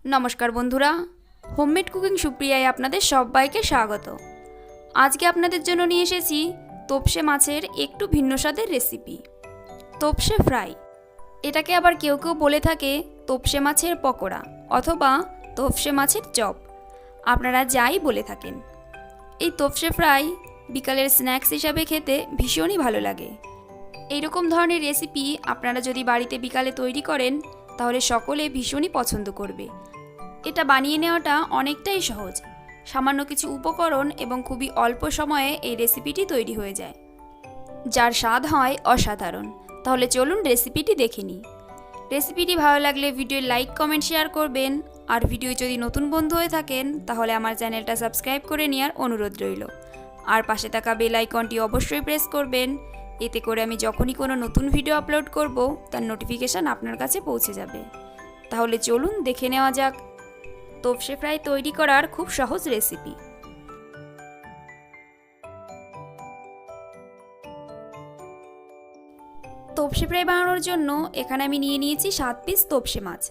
নমস্কার বন্ধুরা, homemade cooking সুপ্রিয়ায় আপনাদের সবাইকে স্বাগত। আজকে আপনাদের জন্য নিয়ে এসেছি তোপসে মাছের একটু ভিন্ন স্বাদের রেসিপি, তোপসে ফ্রাই। এটাকে আবার কেউ কেউ বলে থাকে তোপসে মাছের পকোড়া অথবা তোপসে মাছের চপ, আপনারা যাই বলে থাকেন। এই তোপসে ফ্রাই বিকালের স্ন্যাক্স হিসাবে খেতে ভীষণই ভালো লাগে। এইরকম ধরনের রেসিপি আপনারা যদি বাড়িতে বিকালে তৈরি করেন তাহলে সকলে ভীষণই পছন্দ করবে। এটা বানিয়ে নেওয়াটা অনেকটাই সহজ, সামান্য কিছু উপকরণ এবং খুবই অল্প সময়ে এই রেসিপিটি তৈরি হয়ে যায়, যার স্বাদ হয় অসাধারণ। তাহলে চলুন রেসিপিটি দেখে নিই। রেসিপিটি ভালো লাগলে ভিডিও লাইক কমেন্ট শেয়ার করবেন, আর ভিডিও যদি নতুন বন্ধু হয়ে থাকেন তাহলে আমার চ্যানেলটা সাবস্ক্রাইব করে নেওয়ার অনুরোধ রইল। আর পাশে থাকা বেল আইকনটি অবশ্যই প্রেস করবেন, এতে করে আমি যখনই কোনো নতুন ভিডিও আপলোড করব তার নোটিফিকেশান আপনার কাছে পৌঁছে যাবে। তাহলে চলুন দেখে নেওয়া যাক তোপসে ফ্রাই তৈরি করার খুব সহজ রেসিপি। তোপসে ফ্রাই বানানোর জন্য এখানে আমি নিয়ে নিয়েছি 7 পিস তোপসে মাছ,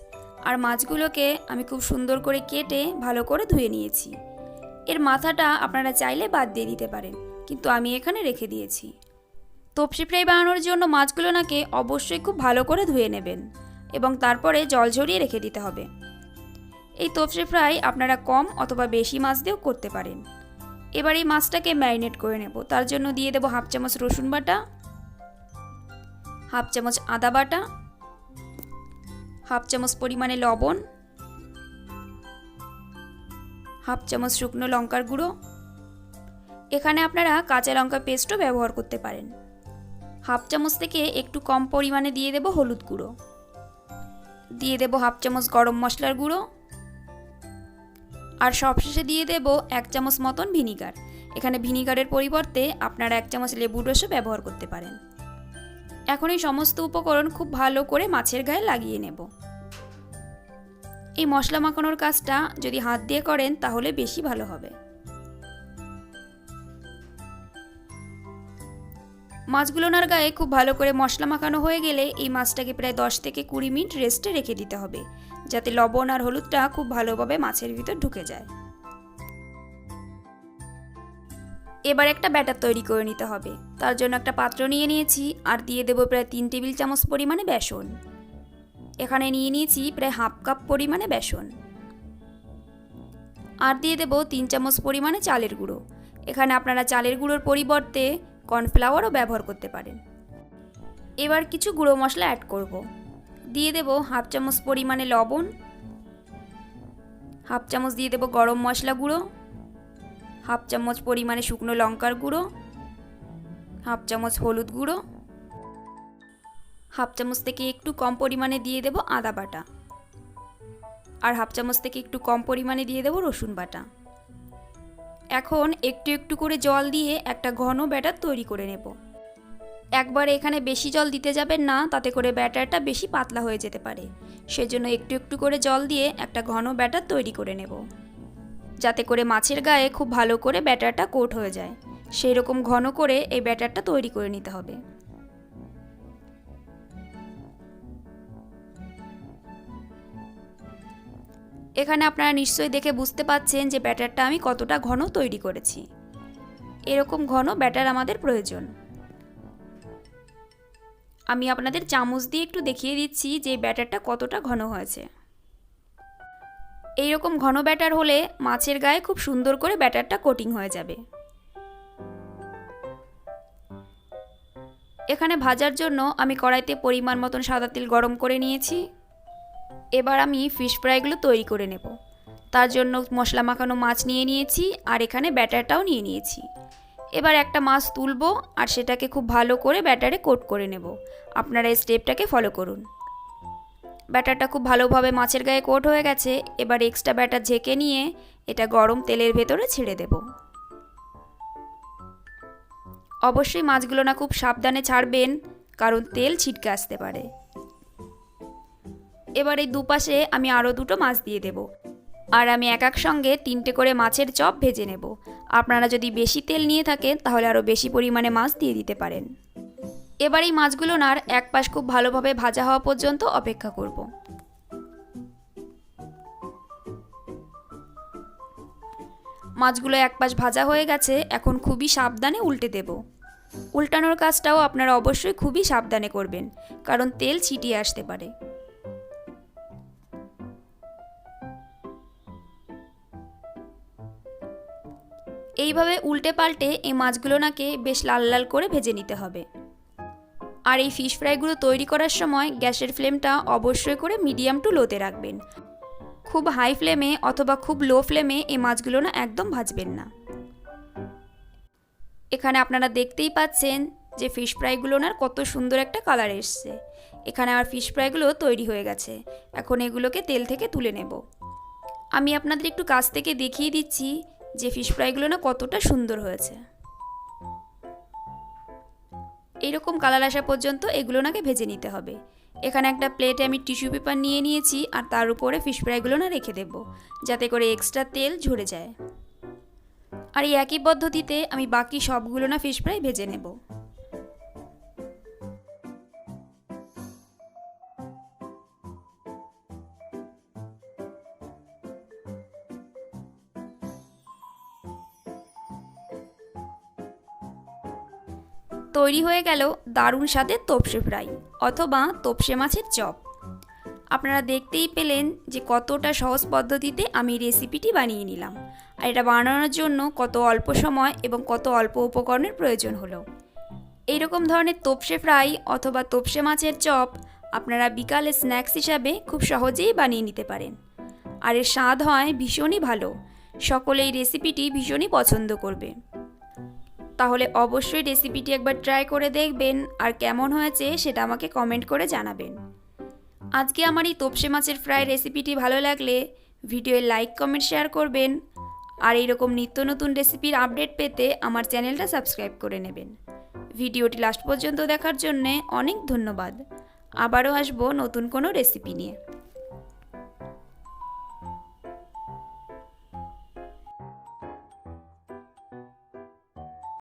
আর মাছগুলোকে আমি খুব সুন্দর করে কেটে ভালো করে ধুয়ে নিয়েছি। এর মাথাটা আপনারা চাইলে বাদ দিয়ে দিতে পারেন, কিন্তু আমি এখানে রেখে দিয়েছি। তোপসে ফ্রাই বানানোর জন্য মাছগুলোকে অবশ্যই খুব ভালো করে ধুয়ে নেবেন এবং তারপরে জল ঝরিয়ে রেখে দিতে হবে। এই তোপসে ফ্রাই আপনারা কম অথবা বেশি মাছ দিয়েও করতে পারেন। এবার এই মাছটাকে ম্যারিনেট করে নেব। তার জন্য দিয়ে দেব হাফ চামচ রসুন বাটা, হাফ চামচ আদা বাটা, হাফ চামচ পরিমাণে লবণ, হাফ চামচ শুকনো লঙ্কার গুঁড়ো। এখানে আপনারা কাঁচা লঙ্কা পেস্টও ব্যবহার করতে পারেন। হাফ চামচ থেকে একটু কম পরিমাণে দিয়ে দেব হলুদ গুঁড়ো, দিয়ে দেব হাফ চামচ গরম মশলার গুঁড়ো, আর সবশেষে দিয়ে দেব 1 চামচ মতন ভিনিগার। এখানে ভিনিগারের পরিবর্তে আপনারা 1 চামচ লেবুর রসও ব্যবহার করতে পারেন। এখন এই সমস্ত উপকরণ খুব ভালো করে মাছের গায়ে লাগিয়ে নেব। এই মশলা মাখানোর কাজটা যদি হাত দিয়ে করেন তাহলে বেশি ভালো হবে। মাছগুলোর গায়ে খুব ভালো করে মশলা মাখানো হয়ে গেলে এই মাছটাকে প্রায় 10 থেকে 20 মিনিট রেস্টে রেখে দিতে হবে, যাতে লবণ আর হলুদটা খুব ভালোভাবে মাছের ভিতর ঢুকে যায়। এবার একটা ব্যাটার তৈরি করে নিতে হবে। তার জন্য একটা পাত্র নিয়ে নিয়েছি আর দিয়ে দেব প্রায় 3 টেবিল চামচ পরিমাণে বেসন। এখানে নিয়ে নিয়েছি প্রায় হাফ কাপ পরিমাণে বেসন, আর দিয়ে দেব 3 চামচ পরিমাণে চালের গুঁড়ো। এখানে আপনারা চালের গুঁড়োর পরিবর্তে কর্নফ্লাওয়ারও ব্যবহার করতে পারেন। এবার কিছু গুঁড়ো মশলা অ্যাড করব। দিয়ে দেব হাফ চামচ পরিমাণে লবণ, হাফ চামচ দিয়ে দেব গরম মশলা গুঁড়ো, হাফ চামচ পরিমাণে শুকনো লঙ্কার গুঁড়ো, হাফ চামচ হলুদ গুঁড়ো, হাফ চামচ থেকে একটু কম পরিমাণে দিয়ে দেব আদা বাটা, আর হাফ চামচ থেকে একটু কম পরিমাণে দিয়ে দেব রসুন বাটা। এখন একটু একটু করে জল দিয়ে একটা ঘন ব্যাটার তৈরি করে নেব। একবারে এখানে বেশি জল দিতে যাবেন না, তাতে করে ব্যাটারটা বেশি পাতলা হয়ে যেতে পারে। সেজন্য একটু একটু করে জল দিয়ে একটা ঘন ব্যাটার তৈরি করে নেব, যাতে করে মাছের গায়ে খুব ভালো করে ব্যাটারটা কোট হয়ে যায়। সেই রকম ঘন করে এই ব্যাটারটা তৈরি করে নিতে হবে। এখানে আপনারা নিশ্চয়ই দেখে বুঝতে পাচ্ছেন যে ব্যাটারটা আমি কতটা ঘন তৈরি করেছি। এরকম ঘন ব্যাটার আমাদের প্রয়োজন। আমি আপনাদের চামচ দিয়ে একটু দেখিয়ে দিচ্ছি যে ব্যাটারটা কতটা ঘন হয়েছে। এইরকম ঘন ব্যাটার হলে মাছের গায়ে খুব সুন্দর করে ব্যাটারটা কোটিং হয়ে যাবে। এখানে ভাজার জন্য আমি কড়াইতে পরিমাণ মতন সাদা তেল গরম করে নিয়েছি। এবার আমি ফিশ ফ্রাইগুলো তৈরি করে নেব। তার জন্য মশলা মাখানো মাছ নিয়ে নিয়েছি, আর এখানে ব্যাটারটাও নিয়ে নিয়েছি। এবার একটা মাছ তুলবো আর সেটাকে খুব ভালো করে ব্যাটারে কোট করে নেব। আপনারা এই স্টেপটাকে ফলো করুন। ব্যাটারটা খুব ভালোভাবে মাছের গায়ে কোট হয়ে গেছে। এবার এক্সট্রা ব্যাটার ঝেঁকে নিয়ে এটা গরম তেলের ভেতরে ছেড়ে দেব। অবশ্যই মাছগুলো না খুব সাবধানে ছাড়বেন, কারণ তেল ছিটকে আসতে পারে। এবার এই দুপাশে আমি আরও দুটো মাছ দিয়ে দেব, আর আমি এক সঙ্গে 3টে করে মাছের চপ ভেজে নেব। আপনারা যদি বেশি তেল নিয়ে থাকেন তাহলে আরও বেশি পরিমাণে মাছ দিয়ে দিতে পারেন। এবার এই মাছগুলোর এক পাশ খুব ভালোভাবে ভাজা হওয়া পর্যন্ত অপেক্ষা করব। মাছগুলো এক পাশ ভাজা হয়ে গেছে, এখন খুবই সাবধানে উল্টে দেব। উল্টানোর কাজটাও আপনারা অবশ্যই খুবই সাবধানে করবেন, কারণ তেল ছিটিয়ে আসতে পারে। এইভাবে উল্টে পাল্টে এই মাছগুলোকে বেশ লাল লাল করে ভেজে নিতে হবে। আর এই ফিশ ফ্রাইগুলো তৈরি করার সময় গ্যাসের ফ্লেমটা অবশ্যই করে মিডিয়াম টু লোতে রাখবেন। খুব হাই ফ্লেমে অথবা খুব লো ফ্লেমে এই মাছগুলো একদম ভাজবেন না। এখানে আপনারা দেখতেই পাচ্ছেন যে ফিশ ফ্রাইগুলো কত সুন্দর একটা কালার এসছে। এখানে আমার ফিশ ফ্রাইগুলো তৈরি হয়ে গেছে। এখন এগুলোকে তেল থেকে তুলে নেব। আমি আপনাদের একটু কাছ থেকে দেখিয়ে দিচ্ছি যে ফিশ ফ্রাইগুলো কতটা সুন্দর হয়েছে। এইরকম কালার আসা পর্যন্ত এগুলোকে ভেজে নিতে হবে। এখানে একটা প্লেটে আমি টিস্যু পেপার নিয়ে নিয়েছি, আর তার উপরে ফিশ ফ্রাইগুলো রেখে দেব, যাতে করে এক্সট্রা তেল ঝরে যায়। আর এই একই পদ্ধতিতে আমি বাকি সবগুলো ফিশ ফ্রাই ভেজে নেব। তৈরি হয়ে গেল দারুণ স্বাদের তোপসে ফ্রাই অথবা তোপসে মাছের চপ। আপনারা দেখতেই পেলেন যে কতটা সহজ পদ্ধতিতে আমি রেসিপিটি বানিয়ে নিলাম, আর এটা বানানোর জন্য কত অল্প সময় এবং কত অল্প উপকরণের প্রয়োজন হলো। এইরকম ধরনের তোপসে ফ্রাই অথবা তোপসে মাছের চপ আপনারা বিকালে স্ন্যাক্স হিসাবে খুব সহজেই বানিয়ে নিতে পারেন। আর এর স্বাদ হয় ভীষণই ভালো। সকলে এই রেসিপিটি ভীষণই পছন্দ করবে। তাহলে অবশ্যই রেসিপিটি একবার ট্রাই করে দেখবেন, আর কেমন হয়েছে সেটা আমাকে কমেন্ট করে জানাবেন। আজকে আমার এই তোপসে মাছের ফ্রাই রেসিপিটি ভালো লাগলে ভিডিওয়ে লাইক কমেন্ট শেয়ার করবেন, আর এইরকম নিত্য নতুন রেসিপির আপডেট পেতে আমার চ্যানেলটা সাবস্ক্রাইব করে নেবেন। ভিডিওটি লাস্ট পর্যন্ত দেখার জন্যে অনেক ধন্যবাদ। আবারও আসবো নতুন কোনো রেসিপি নিয়ে।